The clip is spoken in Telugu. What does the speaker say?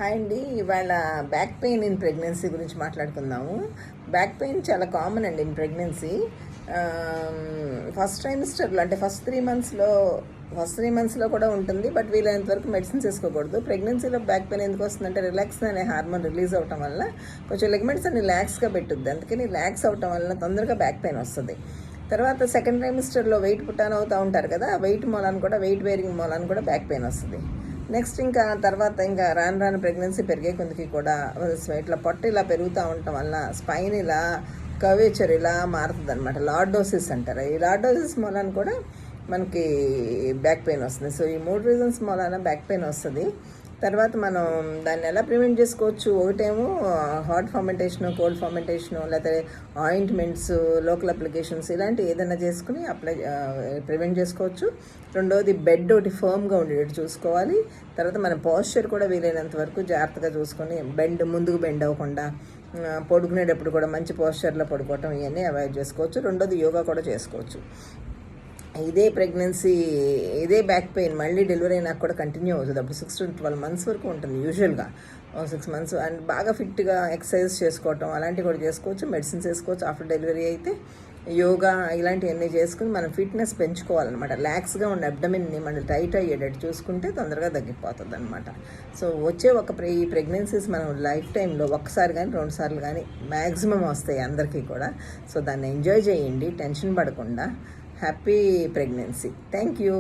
హాయ్ అండి. ఇవాళ బ్యాక్ పెయిన్ ఇన్ ప్రెగ్నెన్సీ గురించి మాట్లాడుకుందాము. బ్యాక్ పెయిన్ చాలా కామన్ అండి ఇన్ ప్రెగ్నెన్సీ. ఫస్ట్ ట్రైమిస్టర్లో అంటే ఫస్ట్ త్రీ మంత్స్లో కూడా ఉంటుంది. బట్ వీలైనంత వరకు మెడిసిన్స్ వేసుకోకూడదు. ప్రెగ్నెన్సీలో బ్యాక్ పెయిన్ ఎందుకు వస్తుందంటే రిలాక్స్ అనే హార్మోన్ రిలీజ్ అవ్వటం వల్ల కొంచెం లెగ్మెంట్స్ అన్ని రిలాక్స్గా పెట్టుద్ది. అందుకని రిలాక్స్ అవ్వటం వల్ల తొందరగా బ్యాక్ పెయిన్ వస్తుంది. తర్వాత సెకండ్ ట్రైమిస్టర్లో వెయిట్ పుట్టాన్ అవుతూ ఉంటారు కదా, వెయిట్ వేరింగ్ మూలాన్ని కూడా బ్యాక్ పెయిన్ వస్తుంది. నెక్స్ట్ ఇంకా తర్వాత ఇంకా రాను ప్రెగ్నెన్సీ పెరిగే కొందికి కూడా ఇట్లా పొట్ట ఇలా పెరుగుతూ ఉండటం వల్ల స్పైన్ ఇలా కర్వేచర్ ఇలా మారుతుంది అనమాట. లార్డోసిస్ అంటారు. ఈ లార్డోసిస్ మూలాన కూడా మనకి బ్యాక్ పెయిన్ వస్తుంది. సో ఈ 3 రీజన్స్ మూలాన బ్యాక్ పెయిన్ వస్తుంది. తర్వాత మనం దాన్ని ఎలా ప్రివెంట్ చేసుకోవచ్చు? ఒకటేమో హాట్ ఫర్మెంటేషను, కోల్డ్ ఫర్మెంటేషను, లేకపోతే ఆయింట్మెంట్స్, లోకల్ అప్లికేషన్స్ ఇలాంటివి ఏదైనా చేసుకుని ప్రివెంట్ చేసుకోవచ్చు. రెండవది బెడ్ ఒకటి ఫర్మ్గా ఉండేటట్టు చూసుకోవాలి. తర్వాత మన పోస్చర్ కూడా వీలైనంత వరకు జాగ్రత్తగా చూసుకొని ముందుకు బెండ్ అవ్వకుండా పడుకునేటప్పుడు కూడా మంచి పోస్చర్లో పడుకోవటం ఇవన్నీ అవాయిడ్ చేసుకోవచ్చు. రెండోది యోగా కూడా చేసుకోవచ్చు. ఇదే ప్రెగ్నెన్సీ ఇదే బ్యాక్ పెయిన్ మళ్ళీ డెలివరీ అయినాక కూడా కంటిన్యూ అవుతుంది. అప్పుడు 6 to 12 months వరకు ఉంటుంది యూజువల్గా. 6 months అండ్ బాగా ఫిట్గా ఎక్సర్సైజ్ చేసుకోవటం అలాంటివి కూడా చేసుకోవచ్చు. మెడిసిన్స్ వేసుకోవచ్చు. ఆఫ్టర్ డెలివరీ అయితే యోగా ఇలాంటివన్నీ చేసుకుని మనం ఫిట్నెస్ పెంచుకోవాలన్నమాట. రిలాక్స్గా ఉన్న అబ్డమిన్ని మనం టైట్ అయ్యేటట్టు చూసుకుంటే తొందరగా తగ్గిపోతుంది అనమాట. సో వచ్చే ఈ ప్రెగ్నెన్సీస్ మనం లైఫ్ టైంలో ఒక్కసారి కానీ 2 సార్లు కానీ మ్యాక్సిమం వస్తాయి అందరికీ కూడా. సో దాన్ని ఎంజాయ్ చేయండి, టెన్షన్ పడకుండా. Happy pregnancy. Thank you.